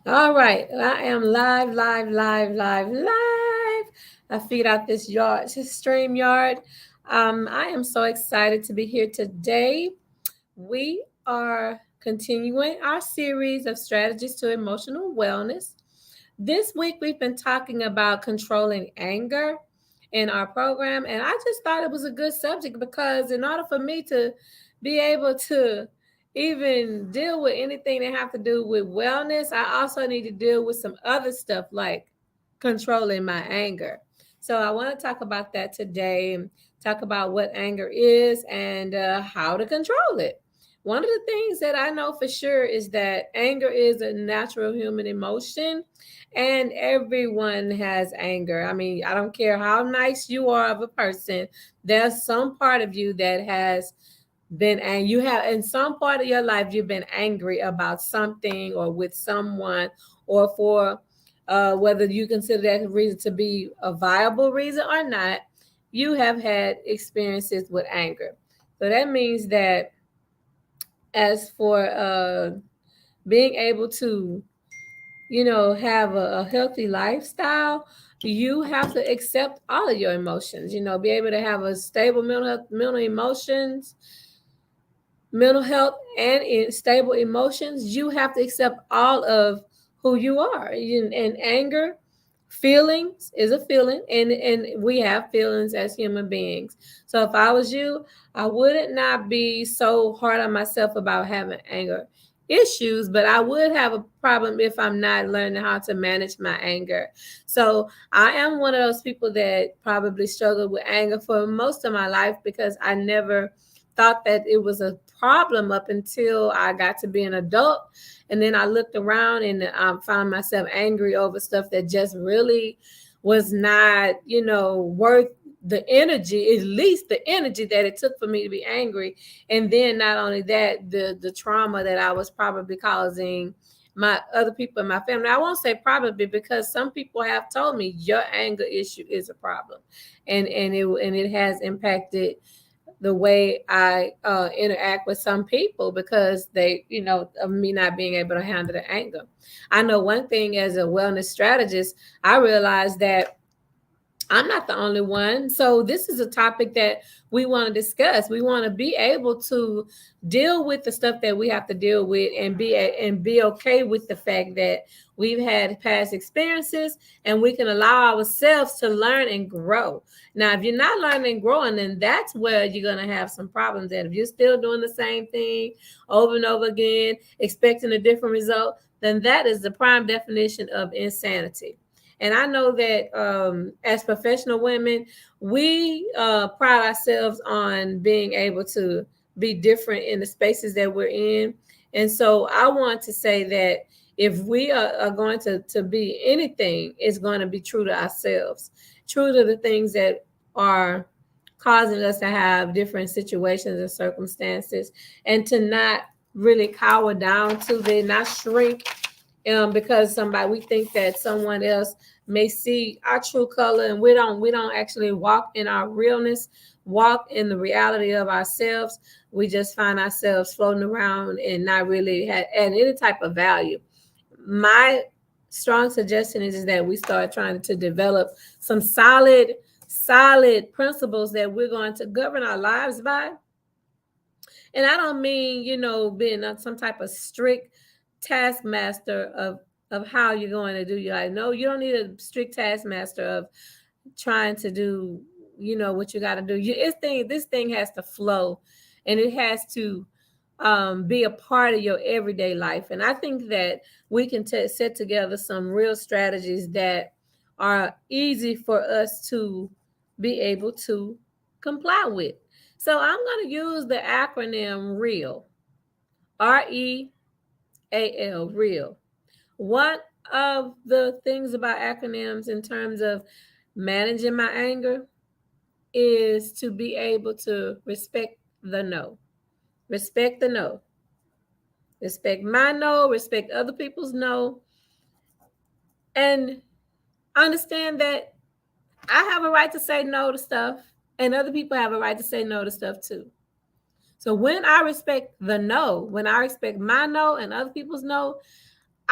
All right, I am live, live, live, live, live. I figured out this stream yard. I am so excited to be here today. We are continuing our series of strategies to emotional wellness. This week, we've been talking about controlling anger in our program, and I just thought it was a good subject because, in order for me to be able to even deal with anything that have to do with wellness, I also need to deal with some other stuff like controlling my anger. So, I want to talk about that today, talk about what anger is and how to control it. One of the things that I know for sure is that anger is a natural human emotion, and everyone has anger. I mean, I don't care how nice you are of a person, there's some part of you that has been, and you have in some part of your life you've been angry about something or with someone, or for whether you consider that reason to be a viable reason or not, you have had experiences with anger. So that means that as for being able to, have a healthy lifestyle, you have to accept all of your emotions, be able to have a stable mental health and in stable emotions. You have to accept all of who you are. And anger, feelings is a feeling, and we have feelings as human beings. So if I was you, I wouldn't not be so hard on myself about having anger issues, but I would have a problem if I'm not learning how to manage my anger. So I am one of those people that probably struggled with anger for most of my life because I never thought that it was a problem up until I got to be an adult. And then I looked around and I found myself angry over stuff that just really was not, worth the energy, at least the energy that it took for me to be angry. And then not only that, the trauma that I was probably causing my other people in my family. I won't say probably because some people have told me your anger issue is a problem, and it has impacted the way I interact with some people because they, of me not being able to handle the anger. I know one thing as a wellness strategist, I realized that I'm not the only one. So this is a topic that we want to discuss. We want to be able to deal with the stuff that we have to deal with and be okay with the fact that we've had past experiences and we can allow ourselves to learn and grow. Now, if you're not learning and growing, then that's where you're going to have some problems. And if you're still doing the same thing over and over again, expecting a different result, then that is the prime definition of insanity. And I know that as professional women, we pride ourselves on being able to be different in the spaces that we're in. And so I want to say that if we are going to be anything, it's going to be true to ourselves, true to the things that are causing us to have different situations and circumstances, and to not really cower down to them, not shrink because somebody we think that someone else may see our true color, and we don't actually walk in our realness, walk in the reality of ourselves. We just find ourselves floating around and not really add any type of value. My strong suggestion is that we start trying to develop some solid principles that we're going to govern our lives by. And I don't mean, being some type of strict taskmaster of how you're going to do your life. No, you don't need a strict taskmaster of trying to do, what you got to do. This thing has to flow, and it has to be a part of your everyday life. And I think that we can set together some real strategies that are easy for us to be able to comply with. So I'm going to use the acronym REAL, REAL, REAL. One of the things about acronyms in terms of managing my anger is to be able to respect the no. Respect the no. Respect my no, respect other people's no, and understand that I have a right to say no to stuff, and other people have a right to say no to stuff too. So when I respect the no, when I respect my no and other people's no,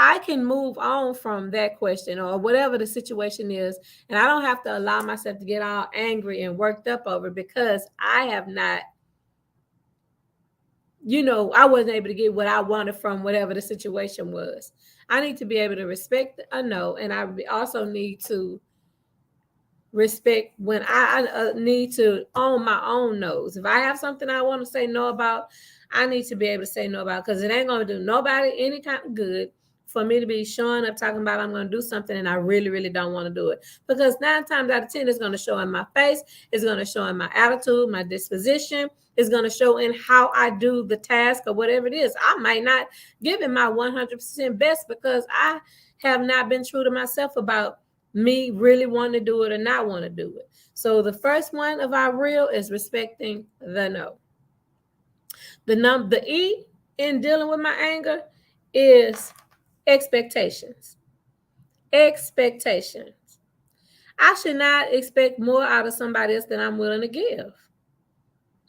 I can move on from that question or whatever the situation is, and I don't have to allow myself to get all angry and worked up over it because I have not, I wasn't able to get what I wanted from whatever the situation was. I need to be able to respect a no, and I also need to respect when I need to own my own no's. If I have something I want to say no about, I need to be able to say no about, because it ain't going to do nobody any kind of good for me to be showing up talking about I'm going to do something and I really, really don't want to do it. Because 9 times out of 10, it's going to show in my face. It's going to show in my attitude, my disposition. It's going to show in how I do the task or whatever it is. I might not give it my 100% best because I have not been true to myself about me really wanting to do it or not want to do it. So the first one of our real is respecting the no. The E in dealing with my anger is expectations. Expectations. I should not expect more out of somebody else than I'm willing to give.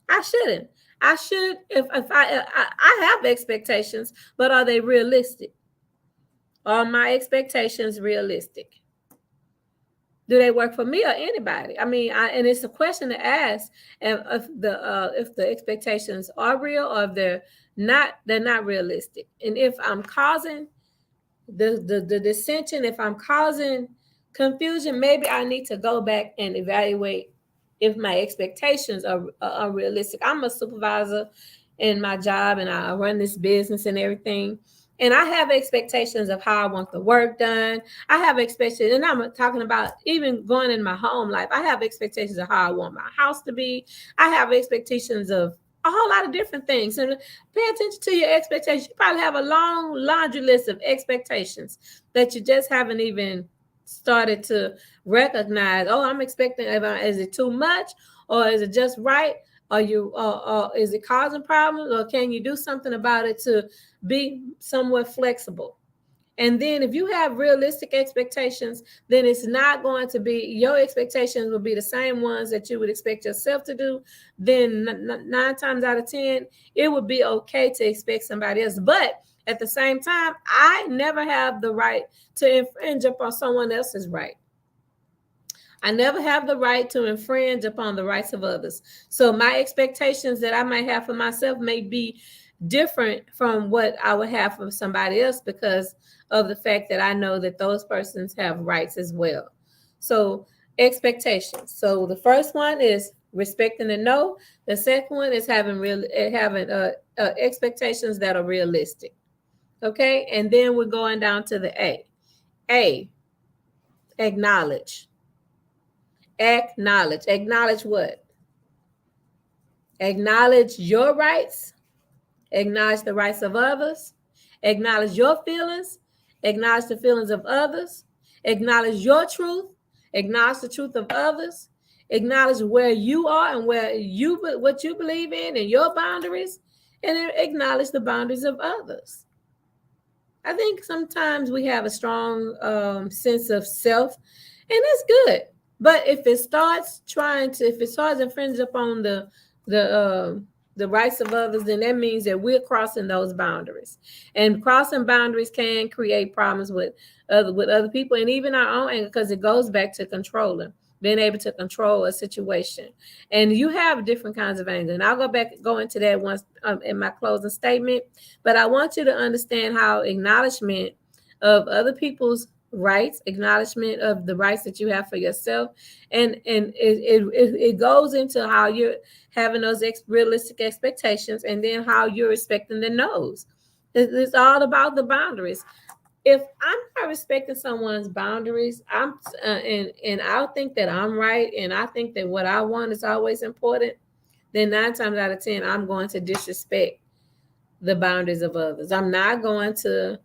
I shouldn't. I should, if I have expectations, but are they realistic? Are my expectations realistic? Do they work for me or anybody? I mean, and it's a question to ask if the expectations are real or if they're not realistic. And if I'm causing the dissension, if I'm causing confusion, maybe I need to go back and evaluate if my expectations are unrealistic. I'm a supervisor in my job and I run this business and everything. And I have expectations of how I want the work done. I have expectations, and I'm talking about even going in my home life. I have expectations of how I want my house to be. I have expectations of a whole lot of different things. And pay attention to your expectations. You probably have a long laundry list of expectations that you just haven't even started to recognize. Oh, I'm expecting, is it too much or is it just right? Is it causing problems, or can you do something about it to be somewhat flexible? And then if you have realistic expectations, then it's not going to be, your expectations will be the same ones that you would expect yourself to do. Then 9 times out of 10, it would be okay to expect somebody else. But at the same time, I never have the right to infringe upon someone else's right. I never have the right to infringe upon the rights of others. So my expectations that I might have for myself may be different from what I would have for somebody else because of the fact that I know that those persons have rights as well. So expectations. So the first one is respecting the no. The second one is having expectations that are realistic. Okay, and then we're going down to the A. A, acknowledge. Acknowledge. Acknowledge what? Acknowledge your rights. Acknowledge the rights of others. Acknowledge your feelings. Acknowledge the feelings of others. Acknowledge your truth. Acknowledge the truth of others. Acknowledge where you are and what you believe in and your boundaries. And then acknowledge the boundaries of others. I think sometimes we have a strong sense of self, and that's good. But if it starts infringing upon the rights of others, then that means that we're crossing those boundaries. And crossing boundaries can create problems with other people and even our own anger, because it goes back to controlling, being able to control a situation. And you have different kinds of anger. And I'll go into that once in my closing statement. But I want you to understand how acknowledgement of other people's rights, acknowledgement of the rights that you have for yourself, and it goes into how you're having those realistic expectations, and then how you're respecting the no's. It's all about the boundaries. If I'm not respecting someone's boundaries, and I think that I'm right, and I think that what I want is always important, then 9 times out of 10, I'm going to disrespect the boundaries of others. I'm not going to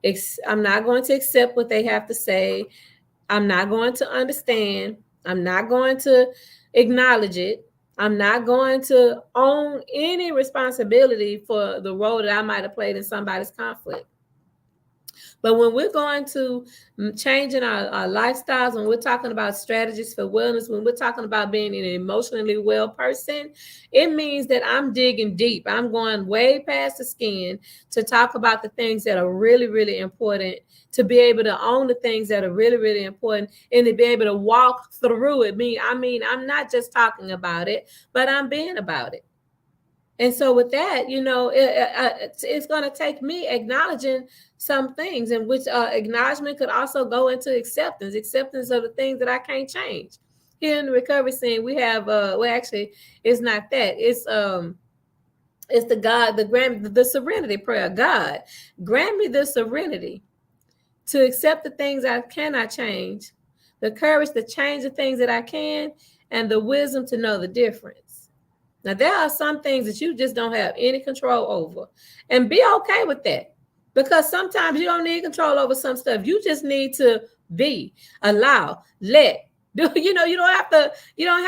accept what they have to say. I'm not going to understand. I'm not going to acknowledge it. I'm not going to own any responsibility for the role that I might have played in somebody's conflict. But when we're going to changing our lifestyles, when we're talking about strategies for wellness, when we're talking about being an emotionally well person, it means that I'm digging deep. I'm going way past the skin to talk about the things that are really, really important, to be able to own the things that are really, really important, and to be able to walk through it. I'm not just talking about it, but I'm being about it. And so with that, it's going to take me acknowledging some things, in which acknowledgement could also go into acceptance of the things that I can't change. Here in the recovery scene, we have actually, it's not that. It's the serenity prayer. God, grant me the serenity to accept the things I cannot change, the courage to change the things that I can, and the wisdom to know the difference. Now, there are some things that you just don't have any control over, and be okay with that, because sometimes you don't need control over some stuff. You just need to allow, let. You don't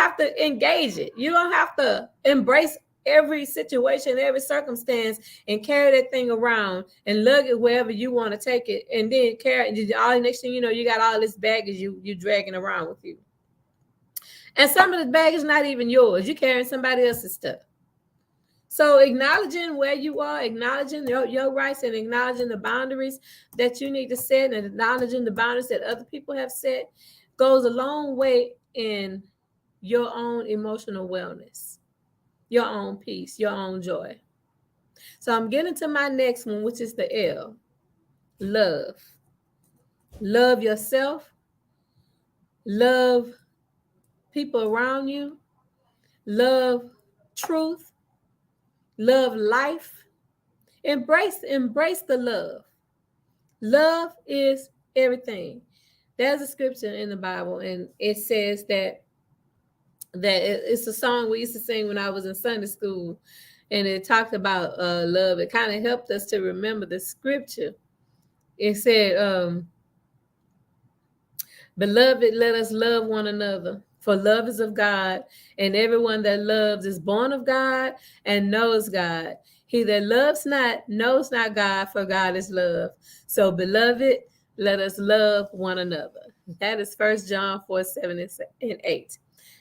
have to engage it. You don't have to embrace every situation, every circumstance, and carry that thing around and lug it wherever you want to take it, and then carry it. All next thing you know, you got all this baggage you dragging around with you. And some of the baggage not even yours. You're carrying somebody else's stuff. So acknowledging where you are, acknowledging your rights, and acknowledging the boundaries that you need to set, and acknowledging the boundaries that other people have set, goes a long way in your own emotional wellness, your own peace, your own joy. So I'm getting to my next one, which is the L. Love. Love yourself. Love people around you. Love truth. Love life. Embrace the love. Love is everything. There's a scripture in the Bible, and it says that it's a song we used to sing when I was in Sunday school, and it talked about love. It kind of helped us to remember the scripture. It said, "Beloved, let us love one another, for love is of God, and everyone that loves is born of God and knows God. He that loves not knows not God, for God is love. So, beloved, let us love one another." That is 1 John 4:7-8.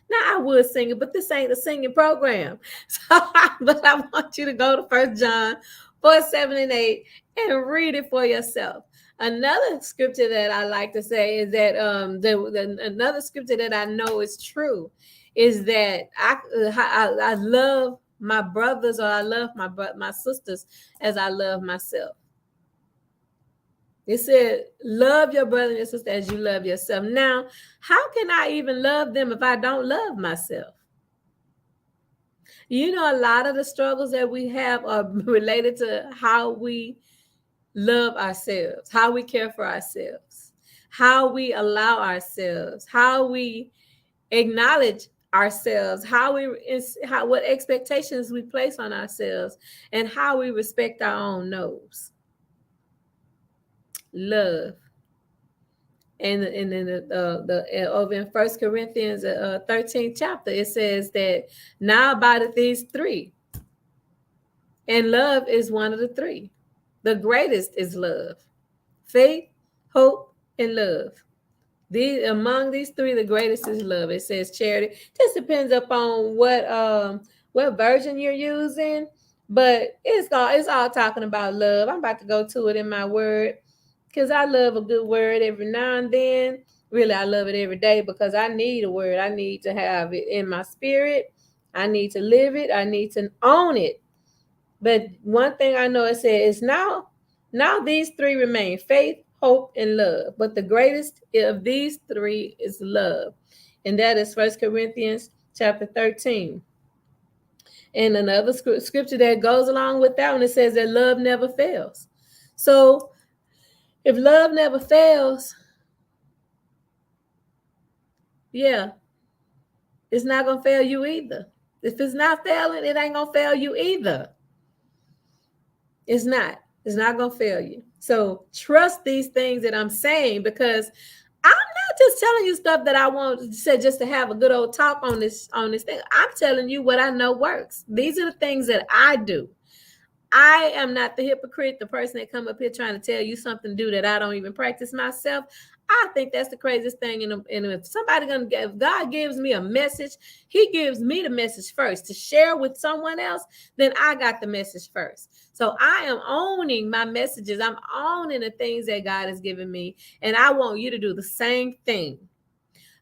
Now, I would sing it, but this ain't a singing program. So, but I want you to go to 1 John 4:7-8 and read it for yourself. Another scripture that I like to say is that another scripture that I know is true is that I love my brothers, or I love my sisters as I love myself. It said, love your brother and your sister as you love yourself. Now, how can I even love them if I don't love myself? A lot of the struggles that we have are related to how we love ourselves, how we care for ourselves, how we allow ourselves, how we acknowledge ourselves, what expectations we place on ourselves, and how we respect our own nose. Love. And then over in 1 Corinthians 13th chapter, it says that now abideth these three, and love is one of the three. The greatest is love, faith, hope, and love. Among these three, the greatest is love. It says charity. Just depends upon what version you're using, but it's all talking about love. I'm about to go to it in my word, because I love a good word every now and then. Really, I love it every day, because I need a word. I need to have it in my spirit. I need to live it. I need to own it. But one thing I know, it says, now these three remain: faith, hope, and love. But the greatest of these three is love. And that is 1 Corinthians chapter 13. And another scripture that goes along with that one, it says that love never fails. So if love never fails, yeah, it's not going to fail you either. If it's not failing, it ain't going to fail you either. It's not going to fail you. So trust these things that I'm saying, because I'm not just telling you stuff that I want to say just to have a good old talk on this thing. I'm telling you what I know works. These are the things that I do. I am not the hypocrite, the person that come up here trying to tell you something to do that I don't even practice myself. I think that's the craziest thing. And if somebody gonna give, if God gives me a message, He gives me the message first to share with someone else. Then I got the message first. So I am owning my messages. I'm owning the things that God has given me, and I want you to do the same thing.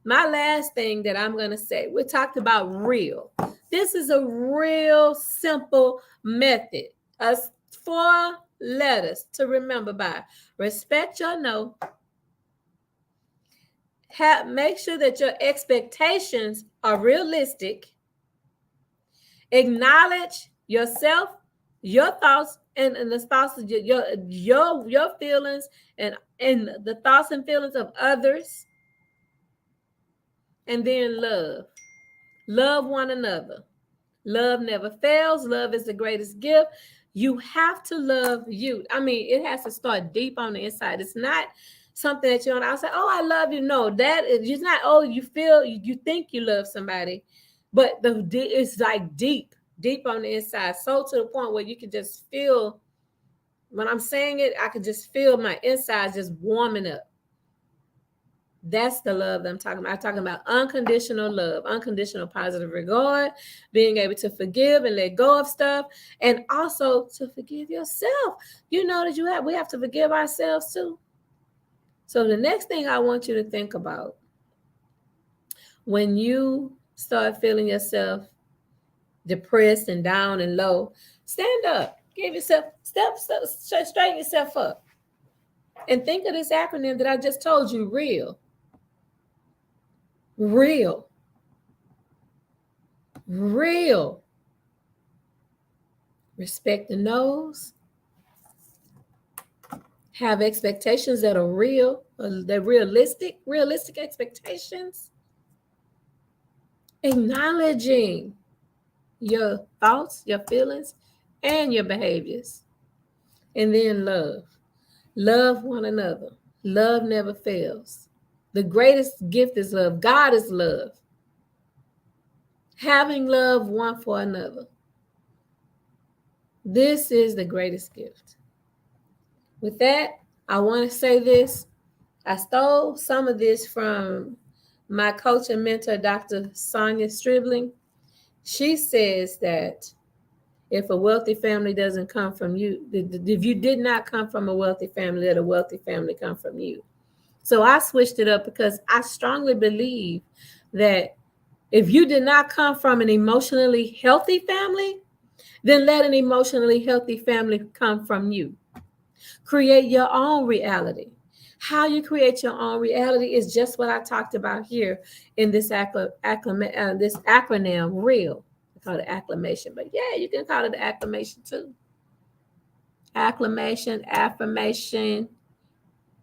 My last thing that I'm going to say, we talked about real. This is a real simple method. Us 4 letters to remember by. Respect your no. Make sure that your expectations are realistic. Acknowledge yourself, your thoughts, and the thoughts of your feelings and the thoughts and feelings of others. And then love. Love one another. Love never fails. Love is the greatest gift. You have to love you. I mean, it has to start deep on the inside. It's not something that you're on outside. Oh, I love you. No, that is just not. Oh, you feel, you think you love somebody, but it's like deep on the inside. So to the point where you can just feel, when I'm saying it, I can just feel my insides just warming up. That's the love that I'm talking about. I'm talking about unconditional love, unconditional positive regard, being able to forgive and let go of stuff, and also to forgive yourself. You know that we have to forgive ourselves too. So the next thing I want you to think about, when you start feeling yourself depressed and down and low, stand up, give yourself steps, straighten yourself up, and think of this acronym that I just told you, real. Real. Real. Respect the no's. Have expectations that are real, they're realistic expectations. Acknowledging your thoughts, your feelings, and your behaviors. And then love. Love one another. Love never fails. The greatest gift is love. God is love. Having love one for another. This is the greatest gift. With that, I want to say this. I stole some of this from my coach and mentor, Dr. Sonia Stribling. She says that if a wealthy family doesn't come from you, if you did not come from a wealthy family, let a wealthy family come from you. So I switched it up because I strongly believe that if you did not come from an emotionally healthy family, then let an emotionally healthy family come from you. Create your own reality. How you create your own reality is just what I talked about here in this this acronym, real. I call it acclamation, but yeah, you can call it acclamation too. Acclamation, affirmation,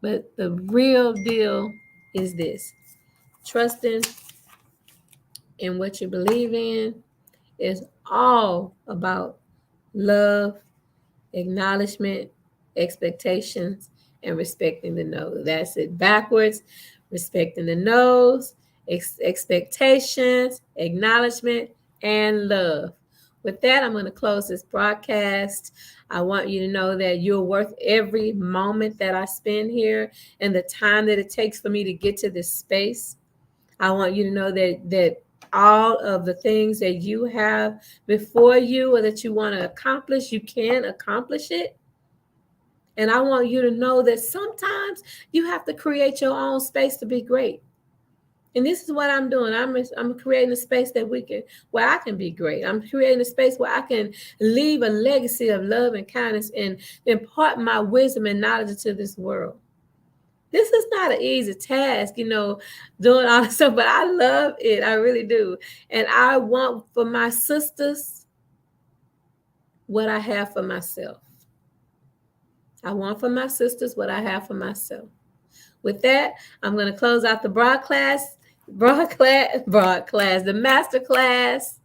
but the real deal is this: trusting in what you believe in is all about love, acknowledgement, expectations, and respecting the no. That's it backwards. Respecting the no's, expectations, acknowledgement, and love. With that, I'm going to close this broadcast. I want you to know that you're worth every moment that I spend here and the time that it takes for me to get to this space. I want you to know that all of the things that you have before you or that you want to accomplish, you can accomplish it. And I want you to know that sometimes you have to create your own space to be great. And this is what I'm doing. I'm creating a space where I can be great. I'm creating a space where I can leave a legacy of love and kindness and impart my wisdom and knowledge into this world. This is not an easy task, doing all this stuff, but I love it. I really do. And I want for my sisters what I have for myself. I want for my sisters what I have for myself. With that, I'm going to close out the broadcast, the master class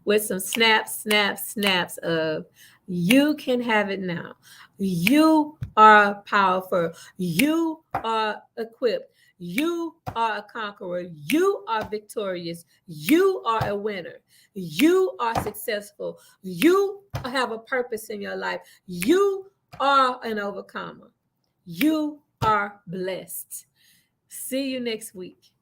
with some snaps of you can have it now. You are powerful. You are equipped. You are a conqueror. You are victorious. You are a winner. You are successful. You have a purpose in your life. You are an overcomer. You are blessed. See you next week.